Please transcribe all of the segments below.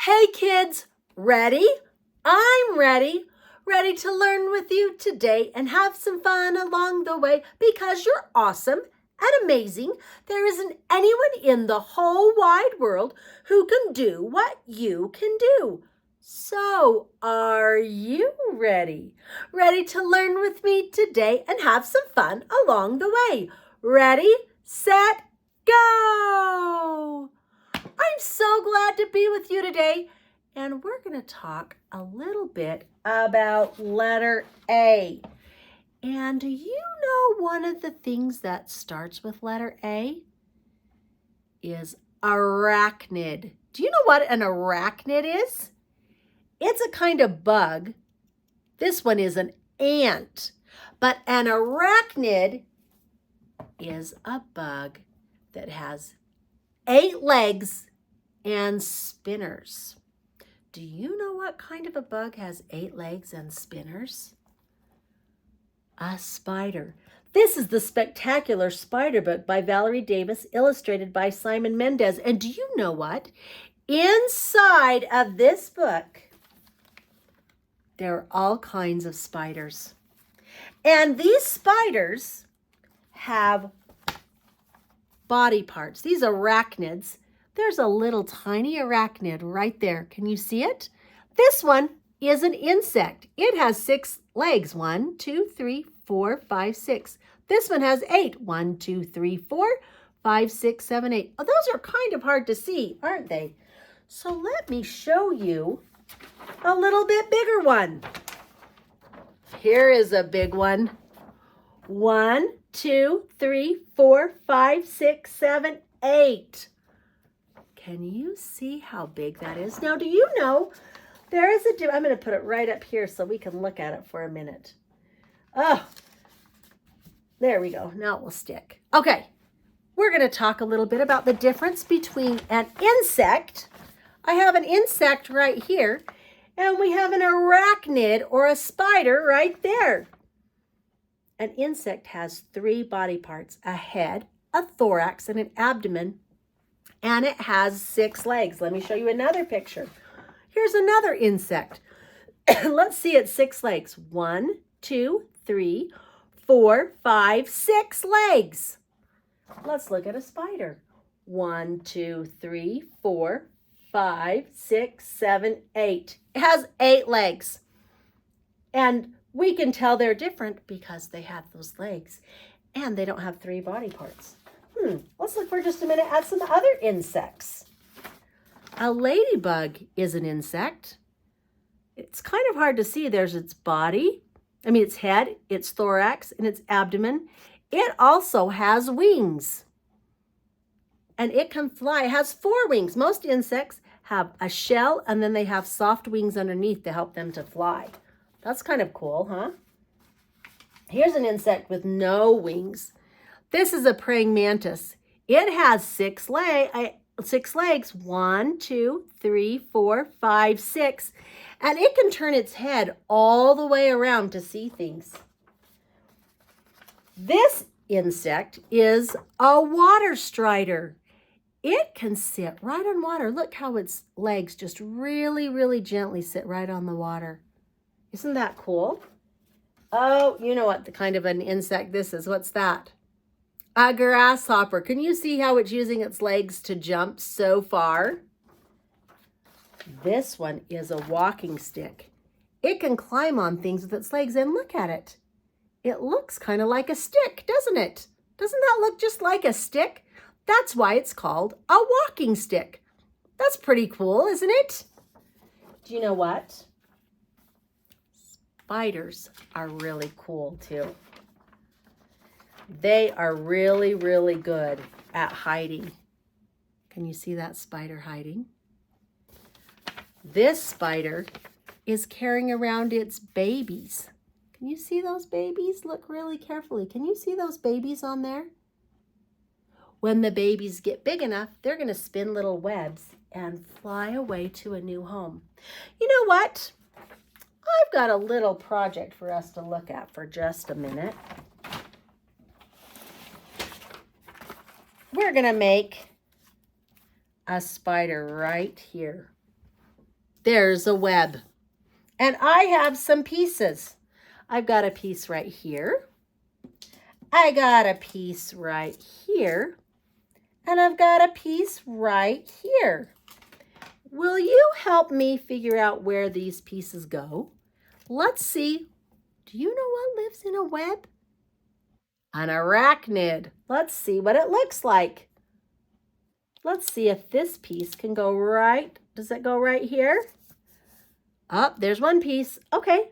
Hey kids, ready? I'm ready. Ready to learn with you today and have some fun along the way because you're awesome and amazing. There isn't anyone in the whole wide world who can do what you can do. So, are you ready? Ready to learn with me today and have some fun along the way? Ready, set, go! I'm so glad to be with you today, and we're going to talk a little bit about letter A. And do you know one of the things that starts with letter A is arachnid? Do you know what an arachnid is? It's a kind of bug. This one is an ant, but an arachnid is a bug that has 8 legs and spinners. Do you know what kind of a bug has 8 legs and spinners? A spider. This is the Spectacular Spider book by Valerie Davis, illustrated by Simon Mendez. And do you know what? Inside of this book, there are all kinds of spiders. And these spiders have body parts. These arachnids. There's a little tiny arachnid right there. Can you see it? This one is an insect. It has 6 legs. 1, 2, 3, 4, 5, 6. This one has 8. 1, 2, 3, 4, 5, 6, 7, 8. Oh, those are kind of hard to see, aren't they? So let me show you a little bit bigger one. Here is a big one. 1, 2, 3, 4, 5, 6, 7, 8. Can you see how big that is? Now, do you know there is a I'm going to put it right up here so we can look at it for a minute. Oh, there we go. Now it will stick. Okay, we're going to talk a little bit about the difference between an insect. I have an insect right here, and we have an arachnid or a spider right there. An insect has 3 body parts: a head, a thorax, and an abdomen. And it has 6 legs. Let me show you another picture. Here's another insect. Let's see its 6 legs. 1, 2, 3, 4, 5, 6 legs. Let's look at a spider. 1, 2, 3, 4, 5, 6, 7, 8. It has 8 legs. And we can tell they're different because they have those legs. And they don't have 3 body parts. Let's look for just a minute at some other insects. A ladybug is an insect. It's kind of hard to see. There's its body, its head, its thorax, and its abdomen. It also has wings. And it can fly. It has 4 wings. Most insects have a shell, and then they have soft wings underneath to help them to fly. That's kind of cool, huh? Here's an insect with no wings. This is a praying mantis. It has 6 legs. 1, 2, 3, 4, 5, 6. And it can turn its head all the way around to see things. This insect is a water strider. It can sit right on water. Look how its legs just really, really gently sit right on the water. Isn't that cool? Oh, you know what the kind of an insect this is. What's that? A grasshopper. Can you see how it's using its legs to jump so far? This one is a walking stick. It can climb on things with its legs, and look at it. It looks kind of like a stick, doesn't it? Doesn't that look just like a stick? That's why it's called a walking stick. That's pretty cool, isn't it? Do you know what? Spiders are really cool too. They are really, really good at hiding. Can you see that spider hiding? This spider is carrying around its babies. Can you see those babies? Look really carefully. Can you see those babies on there? When the babies get big enough, they're going to spin little webs and fly away to a new home. You know what? I've got a little project for us to look at for just a minute. We're going to make a spider right here. There's a web. And I have some pieces. I've got a piece right here. I got a piece right here. And I've got a piece right here. Will you help me figure out where these pieces go? Let's see. Do you know what lives in a web? An arachnid. Let's see what it looks like. Let's see if this piece can go right. Does it go right here? Oh, there's one piece. Okay.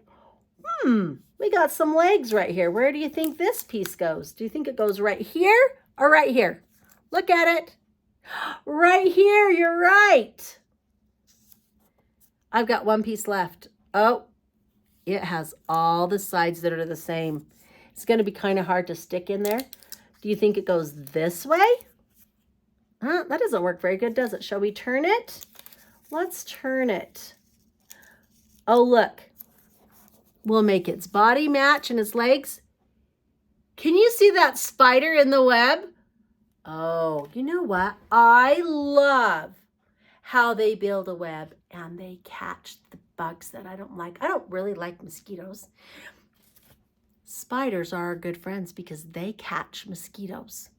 We got some legs right here. Where do you think this piece goes? Do you think it goes right here or right here? Look at it. Right here, you're right. I've got one piece left. Oh, it has all the sides that are the same. It's going to be kind of hard to stick in there. Do you think it goes this way? That doesn't work very good, does it? Shall we turn it? Let's turn it. Oh, look. We'll make its body match and its legs. Can you see that spider in the web? Oh, you know what? I love how they build a web and they catch the bugs that I don't like. I don't really like mosquitoes. Spiders are our good friends because they catch mosquitoes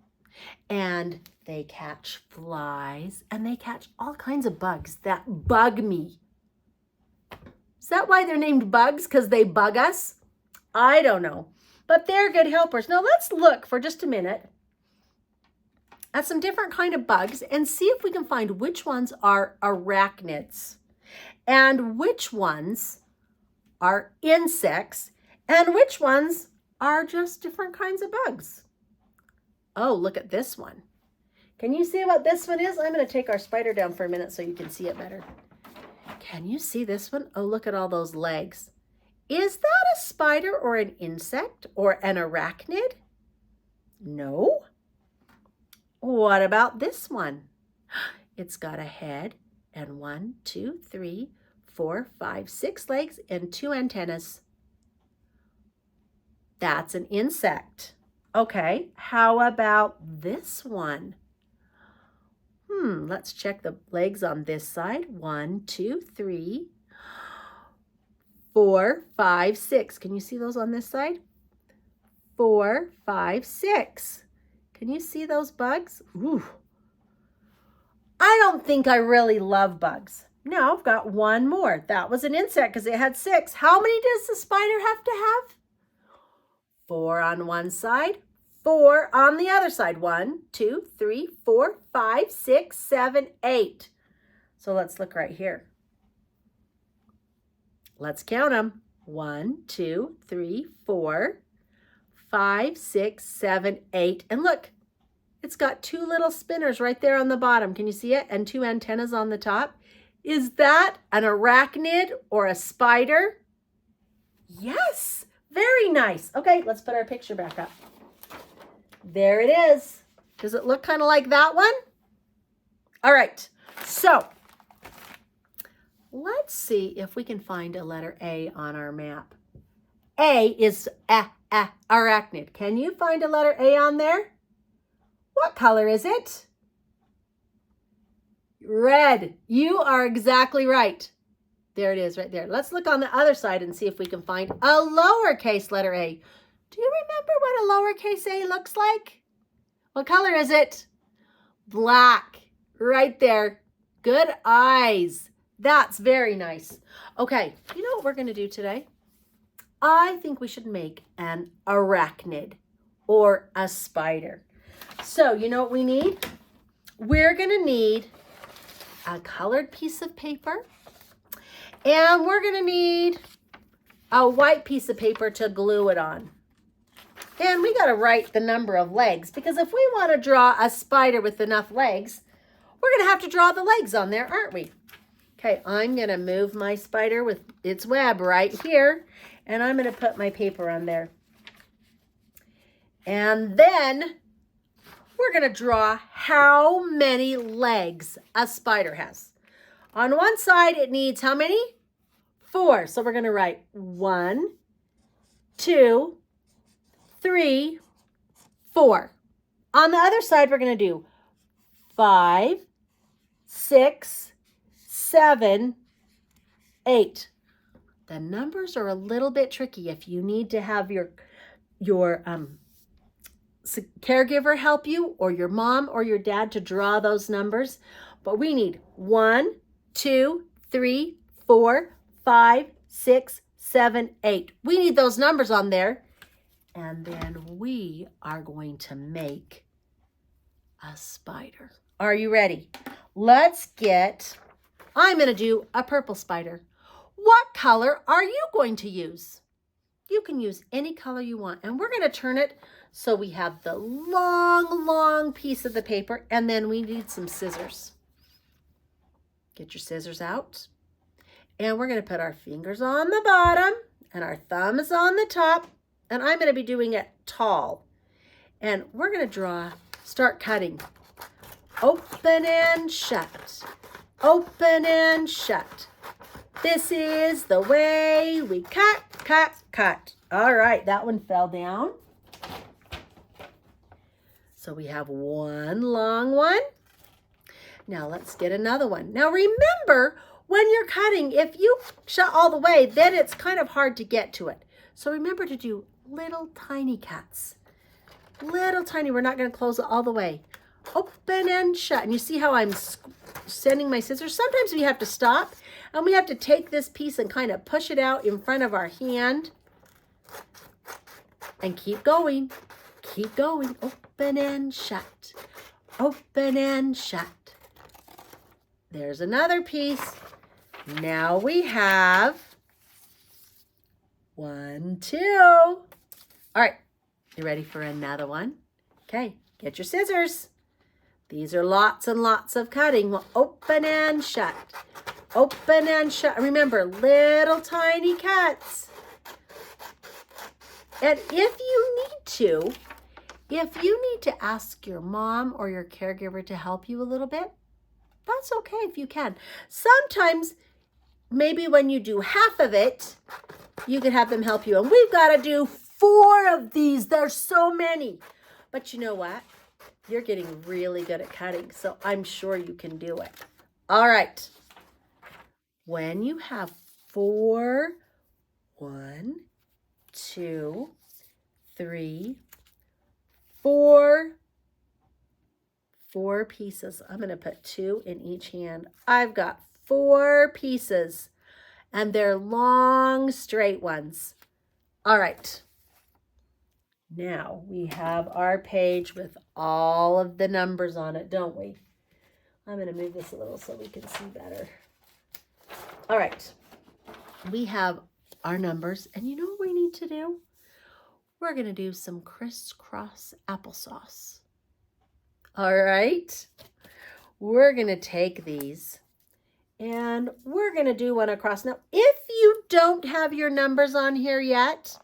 and they catch flies and they catch all kinds of bugs that bug me. Is that why they're named bugs? Because they bug us? I don't know. But they're good helpers. Now let's look for just a minute at some different kind of bugs and see if we can find which ones are arachnids and which ones are insects and which ones are just different kinds of bugs. Oh, look at this one. Can you see what this one is? I'm going to take our spider down for a minute so you can see it better. Can you see this one? Oh, look at all those legs. Is that a spider or an insect or an arachnid? No. What about this one? It's got a head and 1, 2, 3, 4, 5, 6 legs and 2 antennas. That's an insect. Okay, how about this one? Let's check the legs on this side. 1, 2, 3, 4, 5, 6. Can you see those on this side? 4, 5, 6. Can you see those bugs? Ooh. I don't think I really love bugs. Now I've got one more. That was an insect because it had 6. How many does the spider have to have? 4 on one side, 4 on the other side. 1, 2, 3, 4, 5, 6, 7, 8. So let's look right here. Let's count them. 1, 2, 3, 4, 5, 6, 7, 8. And look, it's got 2 little spinners right there on the bottom. Can you see it? And 2 antennas on the top. Is that an arachnid or a spider? Yes, very nice. Okay, let's put our picture back up. There it is. Does it look kind of like that one? All right, so let's see if we can find a letter A on our map. A is arachnid. Can you find a letter A on there? What color is it? Red. You are exactly right. There it is right there. Let's look on the other side and see if we can find a lowercase letter A. Do you remember what a lowercase a looks like? What color is it? Black. Right there. Good eyes. That's very nice. Okay, you know what we're going to do today? I think we should make an arachnid or a spider. So, you know what we need? We're going to need a colored piece of paper, and we're going to need a white piece of paper to glue it on. And we got to write the number of legs, because if we want to draw a spider with enough legs, we're going to have to draw the legs on there, aren't we? Okay, I'm going to move my spider with its web right here, and I'm going to put my paper on there. And then we're going to draw how many legs a spider has. On one side, it needs how many? 4. So we're going to write 1, 2, 3, 4. On the other side, we're going to do 5, 6, 7, 8. The numbers are a little bit tricky if you need to have your caregiver help you, or your mom or your dad to draw those numbers. But we need 1, 2, 3, 4, 5, 6, 7, 8. We need those numbers on there. And then we are going to make a spider. Are you ready? I'm going to do a purple spider. What color are you going to use? You can use any color you want. And we're going to turn it so we have the long, long piece of the paper. And then we need some scissors. Get your scissors out. And we're going to put our fingers on the bottom and our thumbs on the top. And I'm going to be doing it tall. And we're going to start cutting. Open and shut. Open and shut. This is the way we cut, cut, cut. All right, that one fell down. So we have one long one. Now let's get another one. Now remember, when you're cutting, if you shut all the way, then it's kind of hard to get to it. So remember to do little tiny cuts. Little tiny, we're not going to close it all the way. Open and shut. And you see how I'm sending my scissors? Sometimes we have to stop and we have to take this piece and kind of push it out in front of our hand. And keep going. Keep going. Open and shut. Open and shut. There's another piece. Now we have 1, 2. All right. You ready for another one? Okay. Get your scissors. These are lots and lots of cutting. We'll open and shut. Open and shut. Remember, little tiny cuts. And if you need to ask your mom or your caregiver to help you a little bit, that's okay if you can. Sometimes, maybe when you do half of it, you could have them help you. And we've got to do 4 of these. There's so many. But you know what? You're getting really good at cutting, so I'm sure you can do it. All right. When you have 4, 1, 2, 3, 4 pieces. I'm going to put 2 in each hand. I've got 4 pieces, and they're long, straight ones. All right. Now we have our page with all of the numbers on it, don't we? I'm going to move this a little so we can see better. All right. We have our numbers, and you know what we need to do? We're going to do some crisscross applesauce. All right. We're going to take these, and we're going to do one across. Now, if you don't have your numbers on here yet,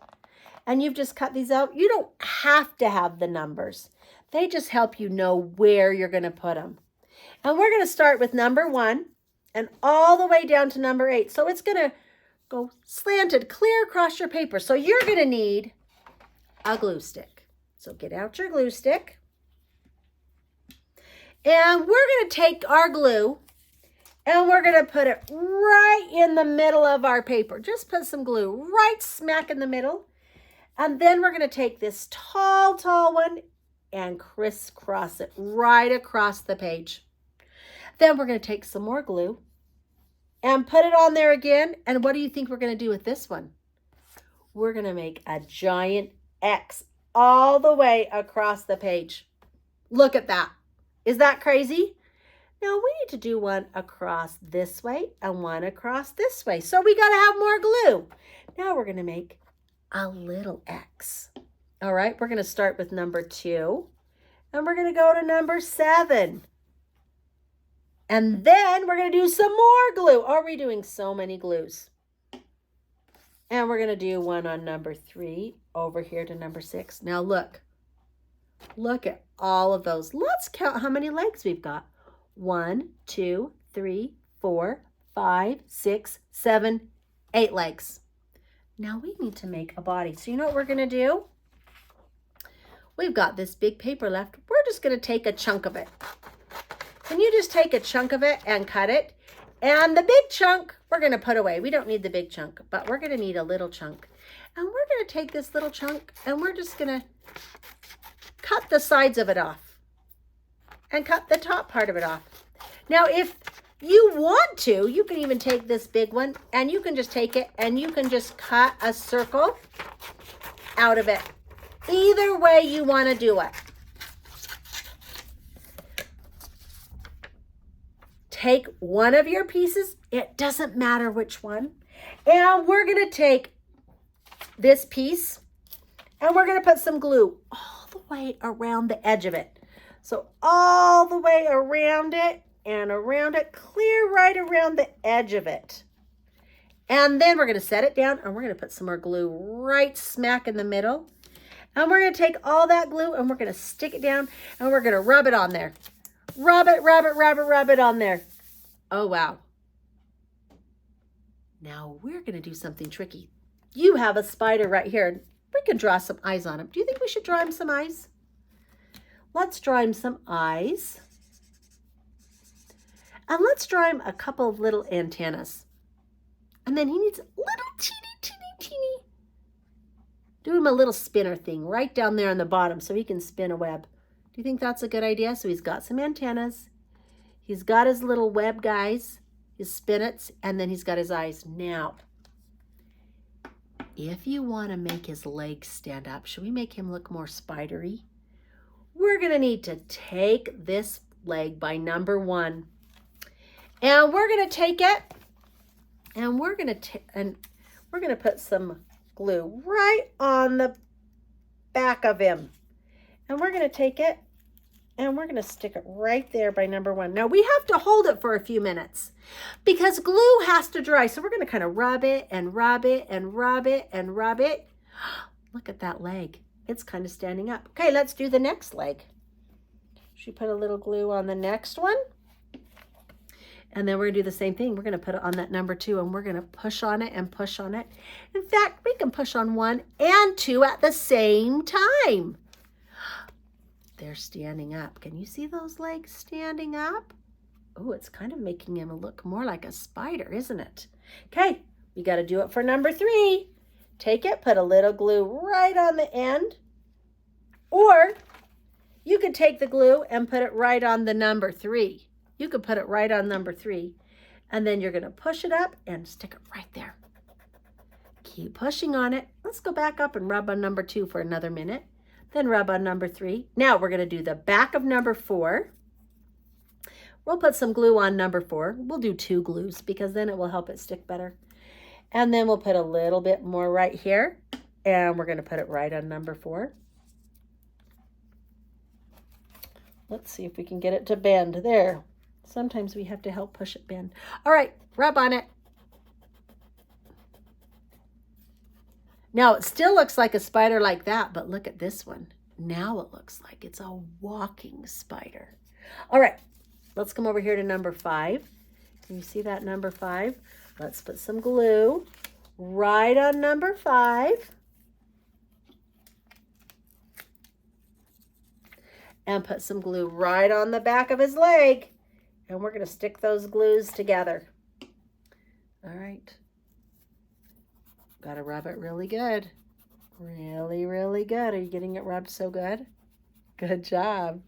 and you've just cut these out, you don't have to have the numbers. They just help you know where you're going to put them. And we're going to start with number 1 and all the way down to number 8. So it's going to go slanted clear across your paper. So you're going to need a glue stick. So get out your glue stick. And we're going to take our glue and we're going to put it right in the middle of our paper. Just put some glue right smack in the middle. And then we're going to take this tall, tall one and crisscross it right across the page. Then we're going to take some more glue and put it on there again. And what do you think we're going to do with this one? We're going to make a giant X all the way across the page. Look at that. Is that crazy? Now we need to do one across this way and one across this way. So we got to have more glue. Now we're going to make a little X. All right, we're going to start with number 2 and we're going to go to number 7. And then we're going to do some more glue. Oh, we're doing so many glues. And we're going to do one on number 3 over here to number 6. Now look at all of those. Let's count how many legs we've got. 1, 2, 3, 4, 5, 6, 7, 8 legs. Now we need to make a body. So you know what we're going to do? We've got this big paper left. We're just going to take a chunk of it. Can you just take a chunk of it and cut it? And the big chunk, we're going to put away. We don't need the big chunk, but we're going to need a little chunk. And we're going to take this little chunk and we're just going to cut the sides of it off and cut the top part of it off. Now, if you want to, you can even take this big one and you can just take it and you can just cut a circle out of it. Either way you want to do it. Take one of your pieces. It doesn't matter which one. And we're going to take this piece and we're going to put some glue all the way around the edge of it. So all the way around it and around it, clear right around the edge of it. And then we're going to set it down and we're going to put some more glue right smack in the middle. And we're going to take all that glue and we're going to stick it down and we're going to rub it on there. Rub it, rub it, rub it, rub it on there. Oh, wow. Now we're going to do something tricky. You have a spider right here. We can draw some eyes on him. Do you think we should draw him some eyes? Let's draw him some eyes. And let's draw him a couple of little antennas. And then he needs a little teeny. Do him a little spinner thing right down there on the bottom so he can spin a web. Do you think that's a good idea? So he's got some antennas. He's got his little web guys, his spinnerets, and then he's got his eyes. Now, if you want to make his legs stand up, should we make him look more spidery? We're going to need to take this leg by number 1. And we're going to take it and we're going to put some glue right on the back of him. And we're going to take it and we're going to stick it right there by number 1. Now we have to hold it for a few minutes because glue has to dry. So we're going to kind of rub it and rub it and rub it and rub it. Look at that leg. It's kind of standing up. Okay, let's do the next leg. Should we put a little glue on the next one? And then we're going to do the same thing. We're going to put it on that number 2 and we're going to push on it and push on it. In fact, we can push on 1 and 2 at the same time. They're standing up. Can you see those legs standing up? Oh, it's kind of making him look more like a spider, isn't it? Okay, we got to do it for number 3. Take it, put a little glue right on the end. Or you could take the glue and put it right on the number 3. You could put it right on number 3. And then you're going to push it up and stick it right there. Keep pushing on it. Let's go back up and rub on number 2 for another minute. Then rub on number 3. Now we're going to do the back of number 4. We'll put some glue on number 4. We'll do 2 glues because then it will help it stick better. And then we'll put a little bit more right here. And we're going to put it right on number 4. Let's see if we can get it to bend. There. Sometimes we have to help push it bend. All right, rub on it. Now, it still looks like a spider like that, but look at this one. Now it looks like it's a walking spider. All right, let's come over here to number 5. Can you see that number 5? Let's put some glue right on number 5. And put some glue right on the back of his leg. And we're going to stick those glues together. All right. Got to rub it really good. Really, really good. Are you getting it rubbed so good? Good job.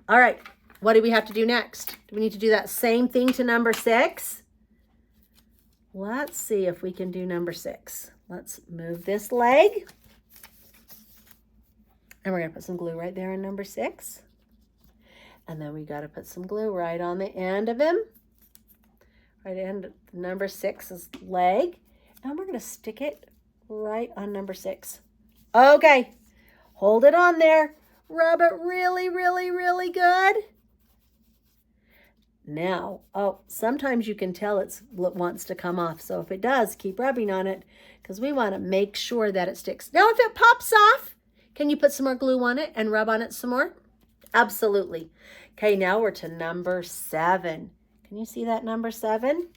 All right. What do we have to do next? Do we need to do that same thing to number 6? Let's see if we can do number 6. Let's move this leg. And we're going to put some glue right there in number 6. And then we got to put some glue right on the end of him. Right end number 6's leg. And we're going to stick it right on number 6. Okay. Hold it on there. Rub it really, really, really good. Now, oh, sometimes you can tell it wants to come off. So if it does, keep rubbing on it because we want to make sure that it sticks. Now, if it pops off, can you put some more glue on it and rub on it some more? Absolutely. Okay, now we're to number 7. Can you see that number 7?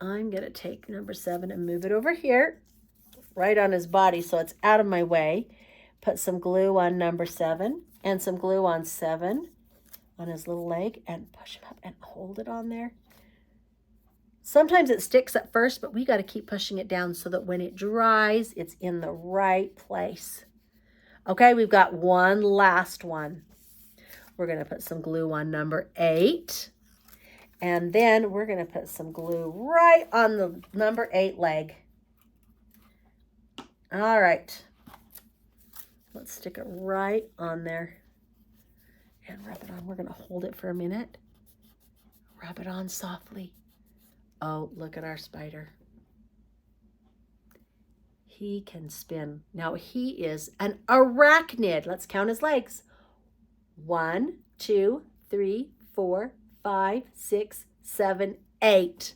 I'm going to take number 7 and move it over here, right on his body so it's out of my way. Put some glue on number 7 and some glue on 7. on his little leg and push him up and hold it on there. Sometimes it sticks at first, but we got to keep pushing it down so that when it dries, it's in the right place. Okay, we've got one last one. We're going to put some glue on number 8. And then we're going to put some glue right on the number 8 leg. All right. Let's stick it right on there and rub it on. We're going to hold it for a minute. Rub it on softly. Oh, look at our spider. He can spin. Now he is an arachnid. Let's count his legs. 1, 2, 3, 4, 5, 6, 7, 8.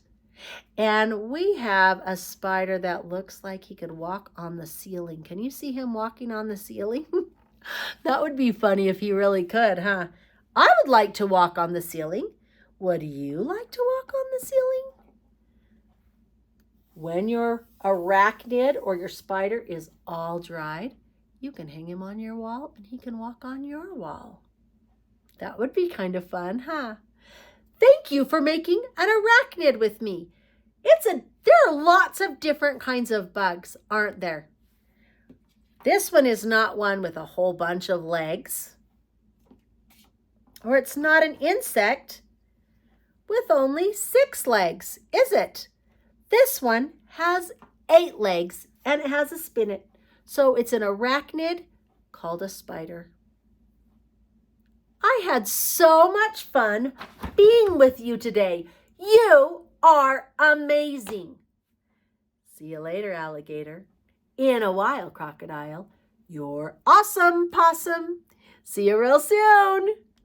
And we have a spider that looks like he could walk on the ceiling. Can you see him walking on the ceiling? That would be funny if he really could, huh? I would like to walk on the ceiling. Would you like to walk on the ceiling? When your arachnid or your spider is all dried, you can hang him on your wall and he can walk on your wall. That would be kind of fun, huh? Thank you for making an arachnid with me. There are lots of different kinds of bugs, aren't there? This one is not one with a whole bunch of legs. Or it's not an insect with only 6 legs, is it? This one has 8 legs and it has a spinnet. So it's an arachnid called a spider. I had so much fun being with you today. You are amazing. See you later, alligator. In a while, crocodile. You're awesome, possum. See you real soon.